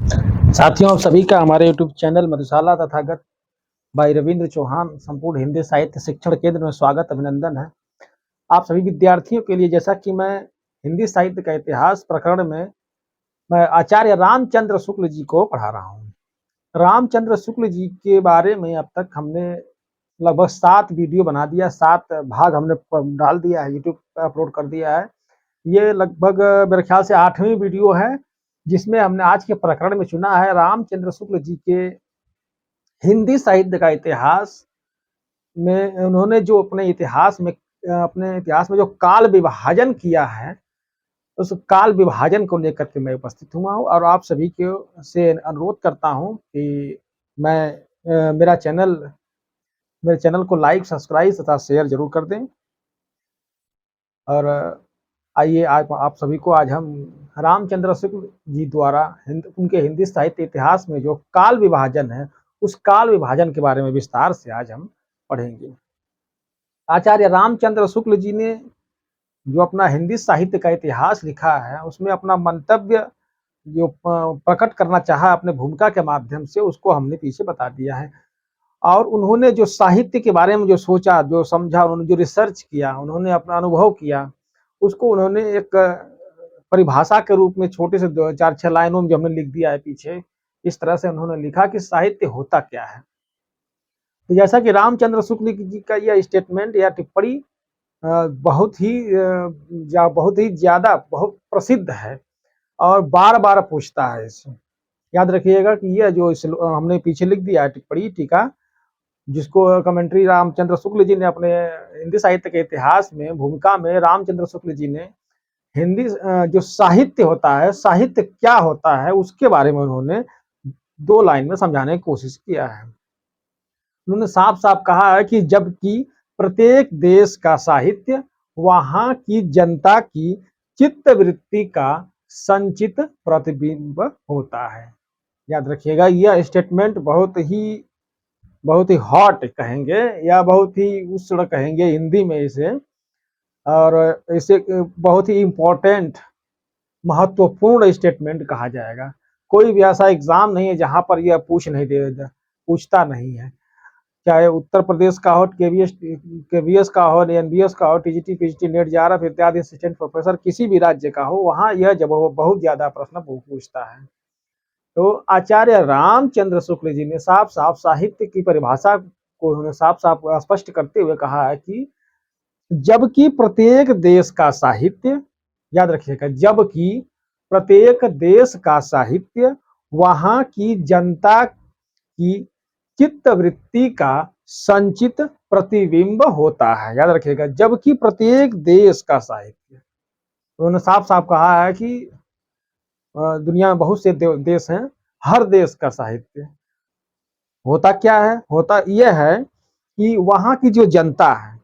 साथियों, आप सभी का हमारे यूट्यूब चैनल मधुशाला तथागत भाई रविंद्र चौहान संपूर्ण हिंदी साहित्य शिक्षण केंद्र में स्वागत अभिनंदन है। आप सभी विद्यार्थियों के लिए जैसा कि मैं हिंदी साहित्य का इतिहास प्रकरण में मैं आचार्य रामचंद्र शुक्ल जी को पढ़ा रहा हूँ। रामचंद्र शुक्ल जी के बारे में अब तक हमने लगभग 7 वीडियो बना दिया, 7 भाग हमने डाल दिया है, यूट्यूब पे अपलोड कर दिया है। ये लगभग मेरे ख्याल से 8वीं वीडियो है, जिसमें हमने आज के प्रकरण में चुना है रामचंद्र शुक्ल जी के हिंदी साहित्य का इतिहास में उन्होंने जो अपने इतिहास में जो काल विभाजन किया है, उस काल विभाजन को लेकर के मैं उपस्थित हुआ हूँ और आप सभी को से अनुरोध करता हूँ कि मैं मेरे चैनल को लाइक, सब्सक्राइब तथा शेयर जरूर कर दें। और आइए आज आप सभी को आज हम रामचंद्र शुक्ल जी द्वारा उनके हिंदी साहित्य इतिहास में जो काल विभाजन है, उस काल विभाजन के बारे में विस्तार से आज हम पढ़ेंगे। आचार्य रामचंद्र शुक्ल जी ने जो अपना हिंदी साहित्य का इतिहास लिखा है, उसमें अपना मंतव्य जो प्रकट करना चाहा अपने भूमिका के माध्यम से, उसको हमने पीछे बता दिया है। और उन्होंने जो साहित्य के बारे में जो सोचा, जो समझा, उन्होंने जो रिसर्च किया, उन्होंने अपना अनुभव किया, उसको उन्होंने एक परिभाषा के रूप में छोटे से 4-6 लाइनों में जो हमने लिख दिया है पीछे, इस तरह से उन्होंने लिखा कि साहित्य होता क्या है। तो जैसा कि रामचंद्र शुक्ल जी का यह स्टेटमेंट या टिप्पणी बहुत ही ज्यादा बहुत प्रसिद्ध है और बार बार पूछता है इसे। याद रखिएगा कि यह जो हमने पीछे लिख दिया है टिप्पणी टीका, जिसको कमेंट्री रामचंद्र शुक्ल जी ने अपने हिंदी साहित्य के इतिहास में भूमिका में रामचंद्र शुक्ल जी ने हिंदी जो साहित्य होता है, साहित्य क्या होता है, उसके बारे में उन्होंने 2 लाइन में समझाने की कोशिश किया है। उन्होंने साफ साफ कहा है कि जबकि प्रत्येक देश का साहित्य वहां की जनता की चित्त वृत्ति का संचित प्रतिबिंब होता है। याद रखिएगा, यह स्टेटमेंट बहुत ही हॉट कहेंगे या बहुत ही उष्ण कहेंगे हिंदी में इसे, और इसे बहुत ही इम्पोर्टेंट महत्वपूर्ण स्टेटमेंट कहा जाएगा। कोई भी ऐसा एग्जाम नहीं है जहां पर यह पूछता नहीं है, चाहे उत्तर प्रदेश का हो, केवीएस का हो, एनबीएस का हो, टीजीटी, पीजीटी, नेट, जेआरएफ इत्यादि असिस्टेंट प्रोफेसर किसी भी राज्य का हो, वहां यह जब वो बहुत ज्यादा प्रश्न पूछता है। तो आचार्य रामचंद्र शुक्ल जी ने साफ साफ साहित्य की परिभाषा को उन्होंने साफ साफ स्पष्ट करते हुए कहा है कि जबकि प्रत्येक देश का साहित्य, याद रखिएगा, जबकि प्रत्येक देश का साहित्य वहां की जनता की चित्त वृत्ति का संचित प्रतिबिंब होता है। याद रखिएगा, जबकि प्रत्येक देश का साहित्य, उन्होंने साफ साफ कहा है कि दुनिया में बहुत से देश हैं, हर देश का साहित्य होता क्या है, होता यह है कि वहां की जो जनता है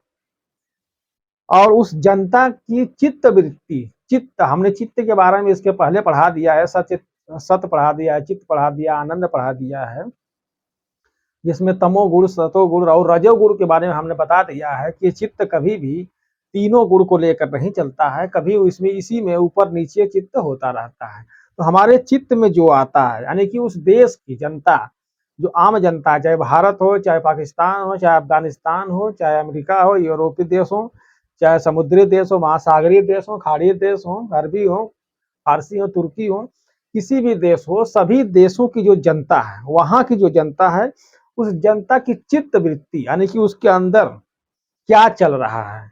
और उस जनता की चित्त वृत्ति, चित्त, हमने चित्त के बारे में इसके पहले पढ़ा दिया है, सत पढ़ा दिया है, चित्त पढ़ा दिया, आनंद पढ़ा दिया है, जिसमें तमोगुण, सतोगुण और रजोगुण के बारे में हमने बता दिया है कि चित्त कभी भी तीनों गुण को लेकर नहीं चलता है, कभी इसमें इसी में ऊपर नीचे चित्त होता रहता है। तो हमारे चित्त में जो आता है, यानी कि उस देश की जनता, जो आम जनता, चाहे भारत हो, चाहे पाकिस्तान हो, चाहे अफगानिस्तान हो, चाहे अमेरिका हो, यूरोपीय देश हो, चाहे समुद्री देश हो, महासागरीय देश हो, खाड़ी देश हो, अरबी हो, फारसी हो, तुर्की हो, किसी भी देश हो, सभी देशों की जो जनता है, वहां की जो जनता है, उस जनता की चित्त वृत्ति, यानी कि उसके अंदर क्या चल रहा है,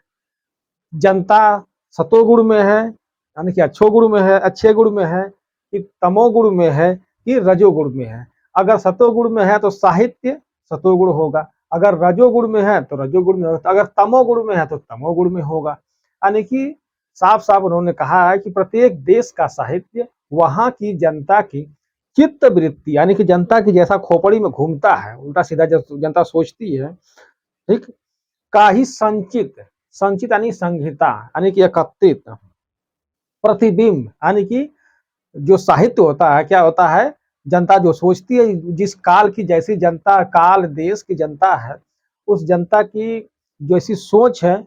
जनता सतोगुण में है, यानी कि अच्छे गुण में है, कि तमोगुण में है, कि रजोगुण में है। अगर सतोगुण में है तो साहित्य सतोगुण होगा, अगर रजोगुण में है तो रजोगुण में होगा, अगर तमोगुण में है तो तमोगुण में होगा। यानी कि साफ साफ उन्होंने कहा है कि प्रत्येक देश का साहित्य वहां की जनता की चित्त वृत्ति, यानी कि जनता की जैसा खोपड़ी में घूमता है, उल्टा सीधा जनता सोचती है, ठीक, का ही संचित, संचित यानी संहिता, यानी कि एकत्रित, प्रतिबिंब, यानी कि जो साहित्य होता है, क्या होता है, जनता जो सोचती है, जिस काल की जैसी जनता, काल देश की जनता है, उस जनता की जैसी सोच है,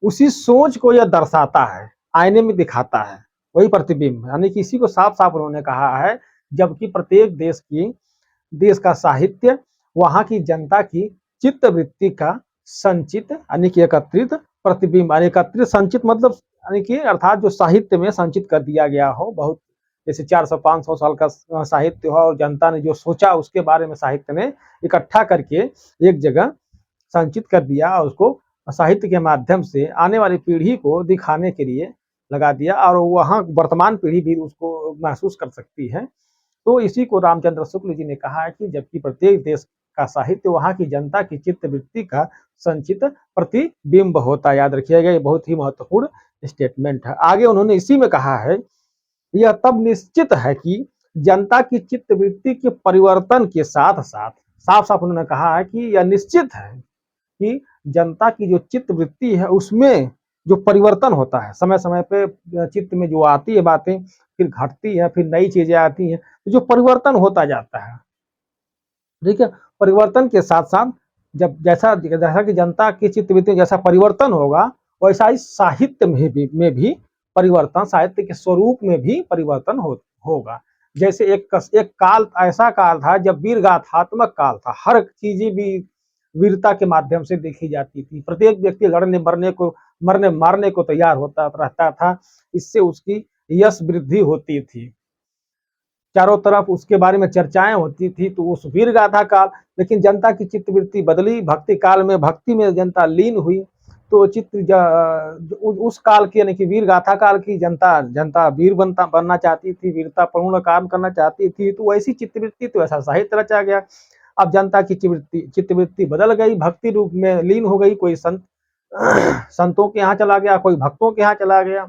उसी सोच को यह दर्शाता है, आईने में दिखाता है, वही प्रतिबिंब, यानी कि इसी को साफ साफ उन्होंने कहा है, जबकि प्रत्येक देश का साहित्य वहां की जनता की चित्त वृत्ति का संचित यानी कि एकत्रित प्रतिबिंब, एकत्रित संचित मतलब यानी कि अर्थात जो साहित्य में संचित कर दिया गया हो, बहुत जैसे 400-500 साल का साहित्य हो और जनता ने जो सोचा उसके बारे में साहित्य ने इकट्ठा करके एक जगह संचित कर दिया और उसको साहित्य के माध्यम से आने वाली पीढ़ी को दिखाने के लिए लगा दिया और वहाँ वर्तमान पीढ़ी भी उसको महसूस कर सकती है। तो इसी को रामचंद्र शुक्ल जी ने कहा है कि जबकि प्रत्येक देश का साहित्य वहाँ की जनता की चित्त वृत्ति का संचित प्रतिबिंब होता है। याद रखिएगा, ये बहुत ही महत्वपूर्ण स्टेटमेंट है। आगे उन्होंने इसी में कहा है, यह तब निश्चित है कि जनता की चित्त वृत्ति के परिवर्तन के साथ साथ, साफ साफ उन्होंने कहा है कि यह निश्चित है कि जनता की जो चित्त वृत्ति है उसमें जो परिवर्तन होता है, समय समय पे चित्त में जो आती है बातें फिर घटती है, फिर नई चीजें आती हैं, तो जो परिवर्तन होता जाता है, ठीक है। परिवर्तन के साथ साथ जब जैसा जैसा कि जनता की चित्त वृत्ति जैसा परिवर्तन होगा वैसा ही साहित्य में भी परिवर्तन, साहित्य के स्वरूप में भी परिवर्तन होगा। जैसे एक काल ऐसा काल था जब वीर गाथात्मक काल था, हर चीजें भी वीरता के माध्यम से देखी जाती थी, प्रत्येक व्यक्ति लड़ने मरने को मरने मारने को तैयार होता रहता था, इससे उसकी यश वृद्धि होती थी, चारों तरफ उसके बारे में चर्चाएं होती थी। तो उस वीर गाथा काल, लेकिन जनता की चित्तवृत्ति बदली, भक्ति काल में भक्ति में जनता लीन हुई, तो उस काल की यानी कि वीर गाथा काल की जनता वीर बनना चाहती थी, वीरता पूर्ण काम करना चाहती थी, तो वैसी चित्तवृत्ति, तो ऐसा साहित्य रचा गया। अब जनता की चित्तवृत्ति बदल गई, भक्ति रूप में लीन हो गई, कोई संतों के यहाँ चला गया, कोई भक्तों के यहाँ चला गया,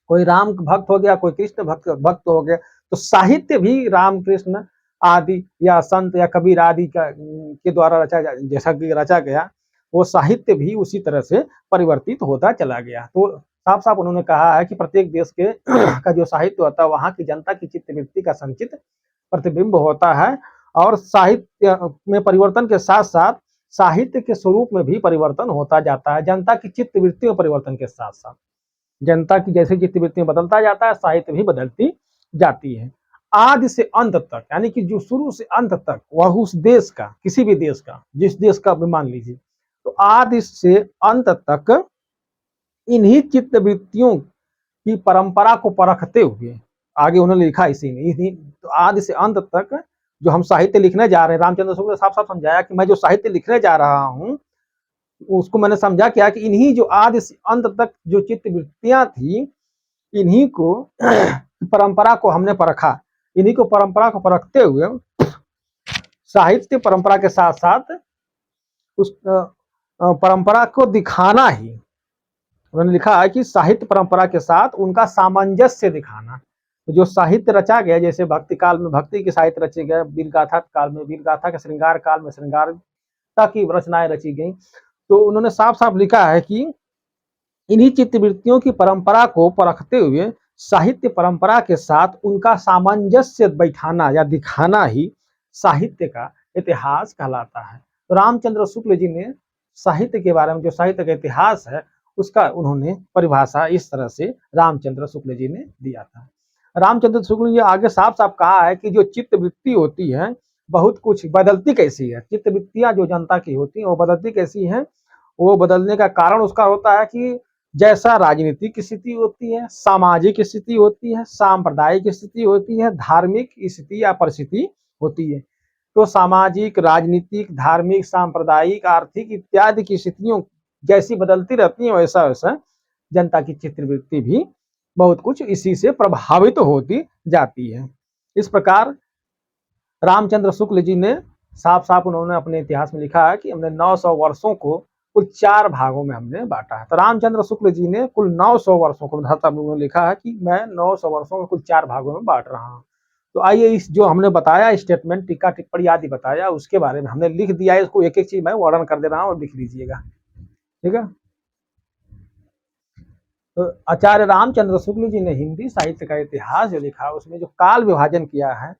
कोई राम भक्त हो गया, कोई कृष्ण भक्त हो गया। तो साहित्य भी राम कृष्ण आदि या संत या कबीर आदि के द्वारा जैसा कि रचा गया, वो साहित्य भी उसी तरह से परिवर्तित होता चला गया। तो साफ साफ उन्होंने कहा है कि प्रत्येक देश के का जो साहित्य होता है वहां की जनता की चित्तवृत्ति का संचित प्रतिबिंब होता है, और साहित्य में परिवर्तन के साथ साथ साहित्य के स्वरूप में भी परिवर्तन होता जाता है। जनता की चित्तवृत्ति में परिवर्तन के साथ साथ जनता की जैसे चित्तवृत्ति में बदलता जाता है, साहित्य भी बदलती जाती है। आदि से अंत तक, यानी कि जो शुरू से अंत तक वह उस देश का, किसी भी देश का, जिस देश का मान लीजिए, तो आदि से अंत तक इन्हीं चित्तवृत्तियों की परंपरा को परखते हुए, आगे उन्होंने लिखा इसी में, इन्हीं तो आदि से अंत तक जो हम साहित्य लिखने जा रहे हैं, रामचंद्र शुक्ल ने साफ साफ समझाया कि मैं जो साहित्य लिखने जा रहा हूँ उसको मैंने समझा क्या कि इन्हीं जो आदि से अंत तक जो चित्तवृत्तियां थी, इन्हीं को परंपरा को हमने परखा, इन्हीं को परंपरा को परखते हुए साहित्य परंपरा के साथ साथ उस परंपरा को दिखाना ही, उन्होंने लिखा है कि साहित्य परंपरा के साथ उनका सामंजस्य दिखाना। तो जो साहित्य रचा गया, जैसे भक्ति काल में भक्ति के साहित्य रचे गए, वीर गाथा काल में वीर गाथा के, श्रृंगार काल में श्रृंगार की रचनाएं रची गई, तो उन्होंने साफ साफ लिखा है कि इन्हीं चित्तवृत्तियों की परंपरा को परखते हुए साहित्य परंपरा के साथ उनका सामंजस्य बैठाना या दिखाना ही साहित्य का इतिहास कहलाता है। तो रामचंद्र शुक्ल जी ने साहित्य के बारे में, जो साहित्य का इतिहास है, उसका उन्होंने परिभाषा इस तरह से रामचंद्र शुक्ल जी ने दिया था। रामचंद्र शुक्ल जी आगे साफ साफ कहा है कि जो चित्तवृत्ति होती है बहुत कुछ बदलती कैसी है, चित्तवृत्तियां जो जनता की होती हैं वो बदलती कैसी हैं, वो बदलने का कारण उसका होता है कि जैसा राजनीतिक स्थिति होती है, सामाजिक स्थिति होती है, सांप्रदायिक स्थिति होती है, धार्मिक स्थिति या परिस्थिति होती है। तो सामाजिक, राजनीतिक, धार्मिक, सांप्रदायिक, आर्थिक इत्यादि की स्थितियों जैसी बदलती रहती है, वैसा वैसा जनता की चित्तवृत्ति भी बहुत कुछ इसी से प्रभावित होती जाती है। इस प्रकार रामचंद्र शुक्ल जी ने साफ साफ उन्होंने अपने इतिहास में लिखा है कि हमने 900 वर्षों को कुल 4 भागों में हमने बांटा है। तो रामचंद्र शुक्ल जी ने कुल 900 वर्षों को उन्होंने लिखा है कि मैं 900 वर्षों को कुल 4 भागों में बांट रहा हूँ। तो आइए इस जो हमने बताया स्टेटमेंट, टीका टिप्पणी आदि बताया, उसके बारे में हमने लिख दिया है, इसको एक एक चीज मैं वर्णन कर दे रहा हूँ और लिख लीजिएगा, ठीक है। तो आचार्य रामचंद्र शुक्ल जी ने हिंदी साहित्य का इतिहास जो लिखा, उसमें जो काल विभाजन किया है,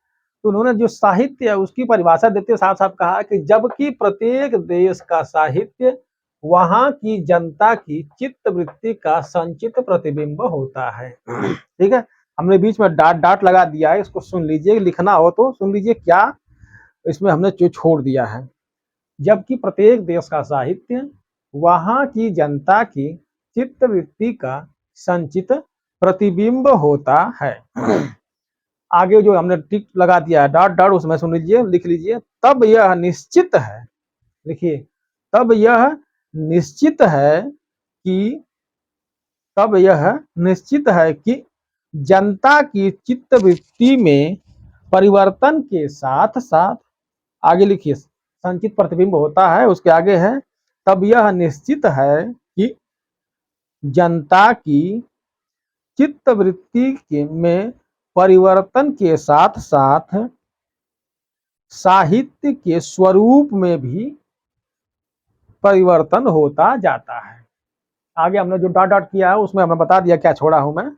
तो उन्होंने जो साहित्य है उसकी परिभाषा देते साफ साफ कहा कि जबकि प्रत्येक देश का साहित्य वहां की जनता की चित्त वृत्ति का संचित प्रतिबिंब होता है, ठीक है। हमने बीच में डॉट डॉट लगा दिया है, इसको सुन लीजिए, लिखना हो तो सुन लीजिए क्या इसमें हमने जो छोड़ दिया है। जबकि प्रत्येक देश का साहित्य वहां की जनता की चित्तवृत्ति का संचित प्रतिबिंब होता है। आगे जो हमने टिक लगा दिया है डॉट डॉट, उसमें सुन लीजिए, लिख लीजिए, तब यह निश्चित है, लिखिए, तब यह निश्चित है कि तब यह निश्चित है कि जनता की चित्तवृत्ति में परिवर्तन के साथ साथ, आगे लिखिए, संचित प्रतिबिंब होता है, उसके आगे है, तब यह निश्चित है कि जनता की चित्तवृत्ति में परिवर्तन के साथ साथ साहित्य के स्वरूप में भी परिवर्तन होता जाता है। आगे हमने जो डॉट डॉट किया है उसमें हमें बता दिया क्या छोड़ा हूं मैं।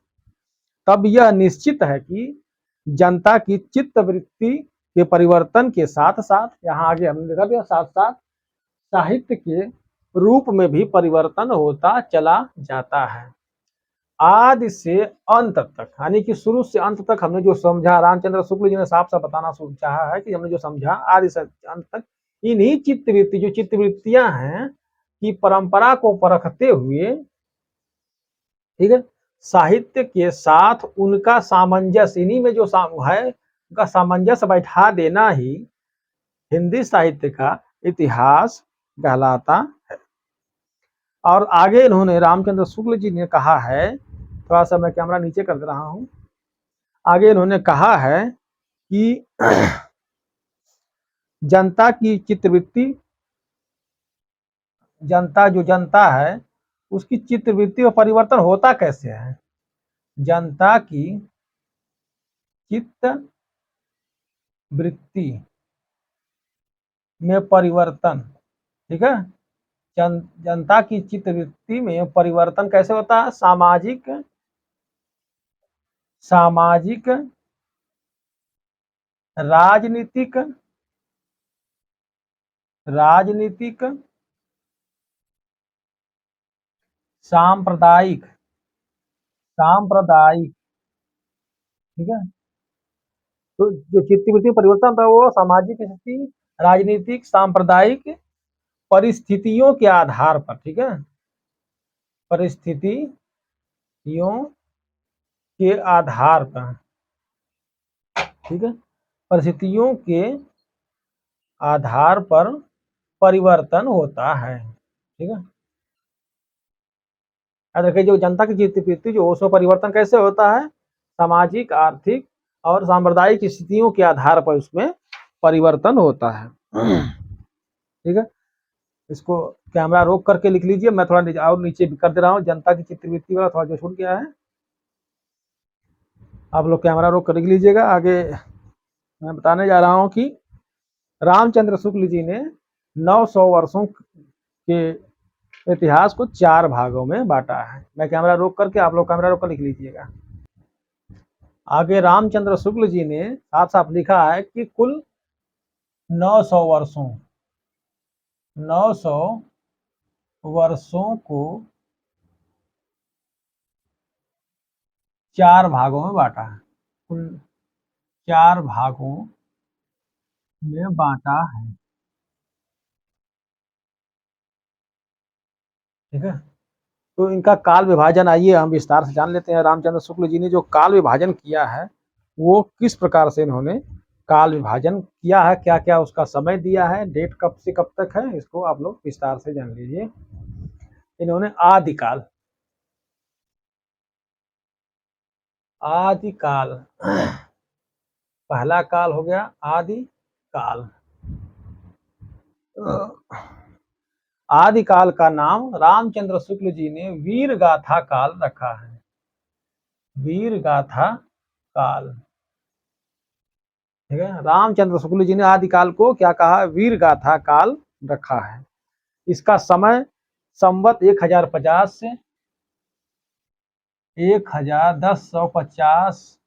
तब यह निश्चित है कि जनता की चित्तवृत्ति के परिवर्तन के साथ साथ, यहाँ आगे हमने लिखा दिया, साथ साथ साहित्य के रूप में भी परिवर्तन होता चला जाता है। आदि से अंत तक, यानी कि शुरू से अंत तक हमने जो समझा, रामचंद्र शुक्ल जी ने साफ साफ बताना चाहा है कि हमने जो समझा आदि से अंत तक, इन्हीं चित्तवृत्ति, जो चित्तवृत्तियां हैं कि परंपरा को परखते हुए, ठीक है, साहित्य के साथ उनका सामंजस्य, इन्हीं में जो है उनका सामंजस्य बैठा देना ही हिंदी साहित्य का इतिहास कहलाता है। और आगे इन्होंने, रामचंद्र शुक्ल जी ने कहा है, थोड़ा सा मैं कैमरा नीचे कर दे रहा हूं, आगे इन्होंने कहा है कि जनता की चित्तवृत्ति, जनता जो जनता है उसकी चित्तवृत्ति में परिवर्तन होता कैसे है, जनता की चित्त वृत्ति में परिवर्तन, ठीक है, जनता की चित्तवृत्ति में परिवर्तन कैसे होता है, सामाजिक सामाजिक राजनीतिक राजनीतिक सांप्रदायिक सांप्रदायिक, ठीक है, तो जो चित्तवृत्ति परिवर्तन था वो सामाजिक स्थिति, राजनीतिक, सांप्रदायिक परिस्थितियों के आधार पर, ठीक है, परिस्थितियों के आधार पर, ठीक है, परिस्थितियों के आधार पर परिवर्तन होता है, ठीक है। देखिए, जो जनता की चित्तवृत्ति जो उसमें परिवर्तन कैसे होता है, सामाजिक, आर्थिक और सांप्रदायिक स्थितियों के आधार पर उसमें परिवर्तन होता है, ठीक है। इसको कैमरा रोक करके लिख लीजिए, मैं थोड़ा और नीचे भी कर दे रहा हूँ, जनता की चित्तवृत्ति वाला थोड़ा जो छूट गया है, आप लोग कैमरा रोक कर लिख लीजिएगा। आगे मैं बताने जा रहा हूँ कि रामचंद्र शुक्ल जी ने 900 वर्षों के इतिहास को 4 भागों में बांटा है। मैं कैमरा रोक करके, आप लोग कैमरा रोक कर लिख लीजिएगा। आगे रामचंद्र शुक्ल जी ने साफ साफ लिखा है कि कुल 900 वर्षों 900 वर्षों को 4 भागों में बांटा है, कुल 4 भागों में बांटा है, ठीक है। तो इनका काल विभाजन आइए हम विस्तार से जान लेते हैं। रामचंद्र शुक्ल जी ने जो काल विभाजन किया है वो किस प्रकार से इन्होंने काल विभाजन किया है, क्या क्या उसका समय दिया है, डेट कब से कब तक है, इसको आप लोग विस्तार से जान लीजिए। इन्होंने आदिकाल, आदिकाल पहला काल हो गया आदिकाल। आदिकाल का नाम रामचंद्र शुक्ल जी ने वीर गाथा काल रखा है, वीर गाथा काल, ठीक है। रामचंद्र शुक्ल जी ने आदिकाल को क्या कहा, वीर गाथा काल रखा है। इसका समय संवत 1050 से 1050,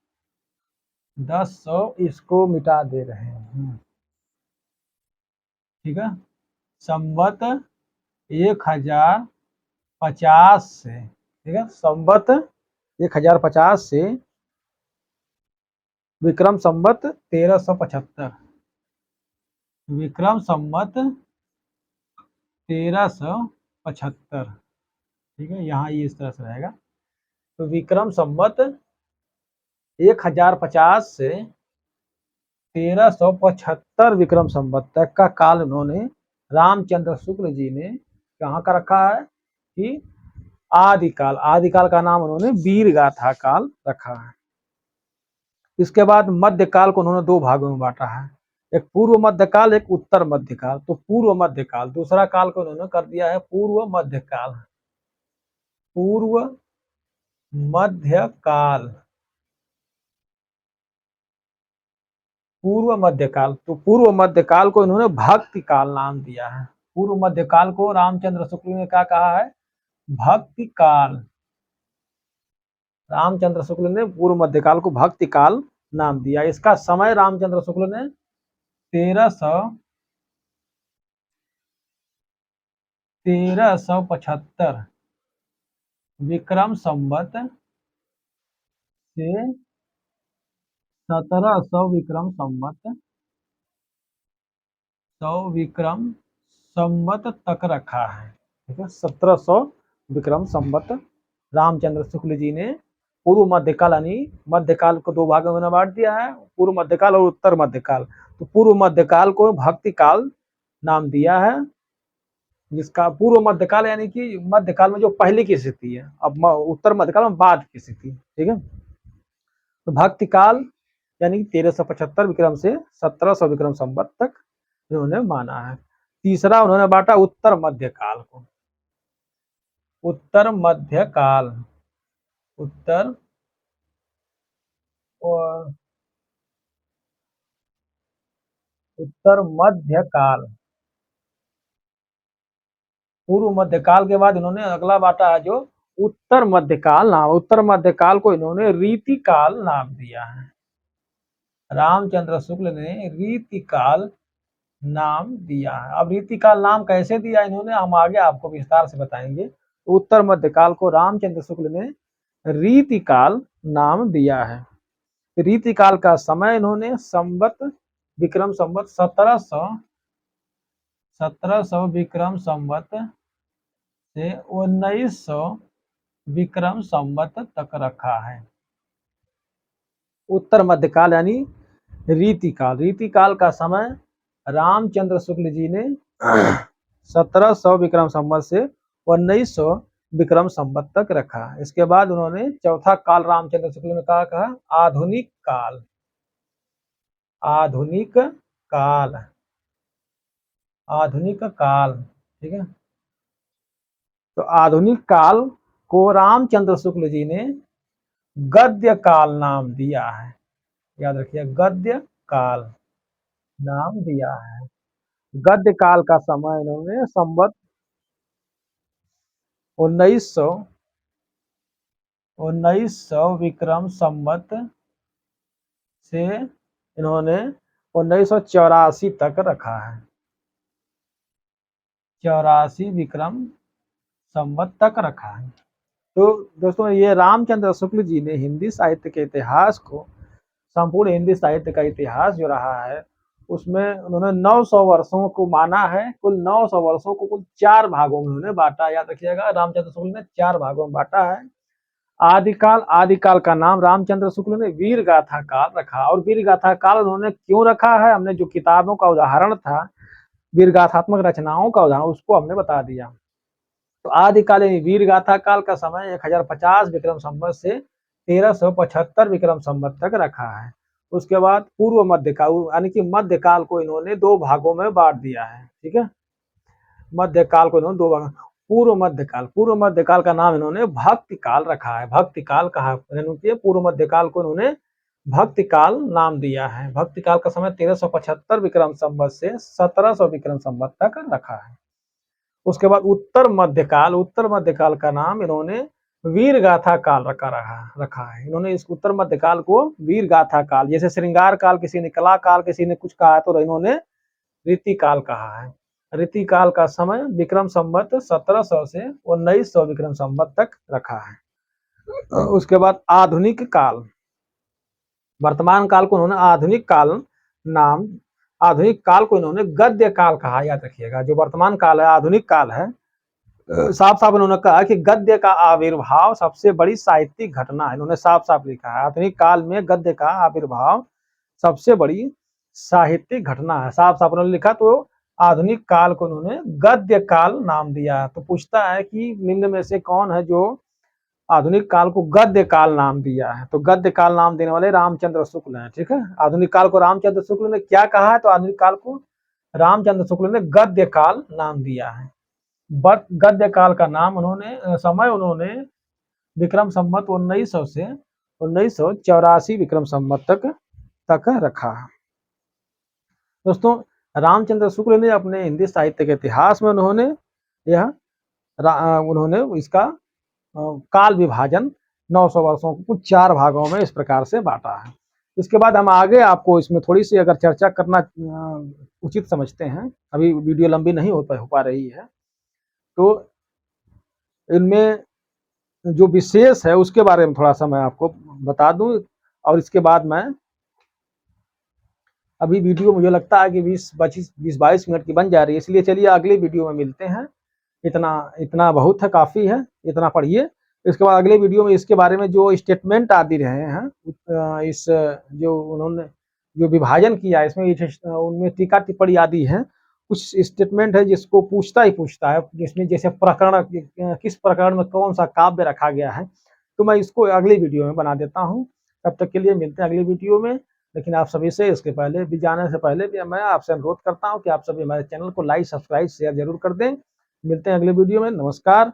1000 इसको मिटा दे रहे हैं, ठीक है, संवत 1050 से, ठीक है, संवत 1050 से विक्रम संवत 1375, विक्रम संवत 1375। ठीक है, यहाँ ये इस तरह से रहेगा। तो विक्रम संवत 1050 से 1375 विक्रम संवत तक का काल उन्होंने रामचंद्र शुक्ल जी ने कहाँ का रखा है कि आदिकाल। आदिकाल का नाम उन्होंने वीर गाथा काल रखा है। इसके बाद मध्यकाल को उन्होंने दो भागों में बांटा है, एक पूर्व मध्यकाल, एक उत्तर मध्यकाल। तो पूर्व मध्यकाल, दूसरा काल को उन्होंने कर दिया है पूर्व मध्यकाल। पूर्व मध्यकाल, पूर्व मध्यकाल। तो पूर्व मध्यकाल को इन्होंने भक्ति काल नाम दिया है। पूर्व मध्यकाल को रामचंद्र शुक्ल ने क्या कहा है? भक्ति काल। रामचंद्र शुक्ल ने पूर्व मध्यकाल को भक्ति काल नाम दिया। इसका समय रामचंद्र शुक्ल ने 1375 विक्रम संवत से 1700 विक्रम संवत, 100 विक्रम संवत तक रखा है। ठीक है, 1700 विक्रम संवत रामचंद्र शुक्ल जी ने पूर्व मध्यकाल, यानी मध्यकाल को दो भागों में बांट दिया है, पूर्व मध्यकाल और उत्तर मध्यकाल। तो पूर्व मध्यकाल को भक्ति काल नाम दिया है, जिसका पूर्व मध्यकाल यानी कि मध्यकाल में जो पहले की स्थिति है, अब उत्तर मध्यकाल में बाद की स्थिति। ठीक है, तो भक्ति काल यानी 1375 विक्रम से 1700 विक्रम संवत तक इन्होंने माना है। तीसरा उन्होंने बांटा उत्तर मध्यकाल को। उत्तर मध्यकाल, उत्तर और उत्तर मध्यकाल। पूर्व मध्यकाल के बाद इन्होंने अगला बांटा है जो उत्तर मध्यकाल नाम। उत्तर मध्यकाल को इन्होंने रीति काल नाम दिया है। रामचंद्र शुक्ल ने रीति काल नाम दिया है। अब रीति काल नाम कैसे दिया इन्होंने, हम आगे आपको विस्तार से बताएंगे। उत्तर मध्यकाल को रामचंद्र शुक्ल ने रीति काल नाम दिया है। रीति काल का समय इन्होंने संवत विक्रम संवत 1700 विक्रम संवत से 1900 विक्रम संवत तक रखा है। उत्तर मध्यकाल यानी रीति काल। रीति काल का समय रामचंद्र शुक्ल जी ने 1700 विक्रम संवत से 1900 विक्रम संवत तक रखा। इसके बाद उन्होंने चौथा काल रामचंद्र शुक्ल ने कहा आधुनिक काल। आधुनिक काल, आधुनिक काल। ठीक है, तो आधुनिक काल को रामचंद्र शुक्ल जी ने गद्य काल नाम दिया है। याद रखिए, गद्य काल नाम दिया है। गद्य काल का समय इन्होंने संवत 1900 विक्रम संवत से इन्होंने 1984 तक रखा है। 84 विक्रम संवत तक रखा है। तो दोस्तों, ये रामचंद्र शुक्ल जी ने हिंदी साहित्य के इतिहास को, संपूर्ण हिंदी साहित्य का इतिहास जो रहा है, उसमें उन्होंने 900 वर्षों को माना है। कुल 900 वर्षों को कुल 4 भागों में उन्होंने बांटा। याद रखिएगा, रामचंद्र शुक्ल ने 4 भागों में बांटा है। आदिकाल, आदिकाल का नाम रामचंद्र शुक्ल ने वीर गाथा काल रखा। और वीर गाथा काल उन्होंने क्यों रखा है, हमने जो किताबों का उदाहरण था, वीर गाथात्मक रचनाओं का उदाहरण, उसको हमने बता दिया। तो आदिकाल यानी वीर गाथा काल का समय 1050 विक्रम संवत से 1375 विक्रम संवत तक रखा है। उसके बाद पूर्व मध्यकाल यानी कि मध्यकाल को इन्होंने 2 भागों में बांट दिया है। ठीक है, मध्यकाल को इन्होंने 2 भाग, पूर्व मध्यकाल, पूर्व मध्यकाल का नाम इन्होंने भक्ति काल रखा है। भक्ति काल कहा, पूर्व मध्यकाल को इन्होंने भक्ति काल नाम दिया है। भक्ति काल का समय 1375 विक्रम संवत से 1700 विक्रम संवत तक रखा है। उसके बाद उत्तर मध्यकाल, उत्तर मध्यकाल का नाम इन्होंने वीर गाथा काल रखा है। इन्होंने इस उत्तर मध्यकाल को वीर गाथा काल, जैसे श्रृंगार काल किसी ने, कला काल किसी ने कुछ कहा, तो इन्होंने रीति काल कहा है। रीति काल का समय विक्रम संवत 1700 से 1900 विक्रम संवत तक रखा है। उसके बाद आधुनिक काल, वर्तमान काल को उन्होंने आधुनिक काल नाम आधुनिक काल को इन्होंने गद्य काल कहा, याद रखिएगा। जो वर्तमान काल है, आधुनिक काल है, साफ-साफ उन्होंने कहा कि गद्य का आविर्भाव सबसे बड़ी साहित्यिक घटना है। इन्होंने साफ-साफ लिखा है, आधुनिक काल में गद्य का आविर्भाव सबसे बड़ी साहित्यिक घटना है। साफ-साफ उन्होंने लिखा, तो आधुनिक काल को उन्होंने गद्य काल नाम दिया। तो पूछता है कि निम्न में से कौन है जो आधुनिक काल को गद्य काल नाम दिया है? तो गद्य काल नाम देने वाले रामचंद्र शुक्ल हैं, ठीक है। आधुनिक काल को रामचंद्र शुक्ल ने क्या कहा है? तो आधुनिक काल को रामचंद्र शुक्ल ने गद्य काल नाम दिया है। गद्य काल का नाम समय उन्होंने विक्रम संवत 1900 से 1984 विक्रम संवत तक रखा। दोस्तों, रामचंद्र शुक्ल ने अपने हिंदी साहित्य के इतिहास में उन्होंने इसका काल विभाजन 900 वर्षों को कुछ 4 भागों में इस प्रकार से बांटा है। इसके बाद हम आगे आपको इसमें थोड़ी सी अगर चर्चा करना उचित समझते हैं, अभी वीडियो लंबी नहीं हो पा रही है, तो इनमें जो विशेष है उसके बारे में थोड़ा सा मैं आपको बता दूं, और इसके बाद मैं अभी वीडियो मुझे लगता है कि 20-22 मिनट की बन जा रही है, इसलिए चलिए अगले वीडियो में मिलते हैं। इतना बहुत है, काफ़ी है, इतना पढ़िए। इसके बाद अगले वीडियो में इसके बारे में जो स्टेटमेंट आदि रहे हैं, इस जो उन्होंने जो विभाजन किया इसमें, उनमें टीका टिप्पणी आदि है, कुछ स्टेटमेंट है जिसको पूछता है, जिसमें जैसे प्रकरण, किस प्रकरण में कौन सा काव्य रखा गया है, तो मैं इसको अगले वीडियो में बना देता हूँ। तब तक के लिए मिलते हैं अगली वीडियो में। लेकिन आप सभी से इसके पहले भी, जाने से पहले भी मैं आपसे अनुरोध करता हूँ कि आप सभी हमारे चैनल को लाइक, सब्सक्राइब, शेयर जरूर कर दें। मिलते हैं अगले वीडियो में। नमस्कार।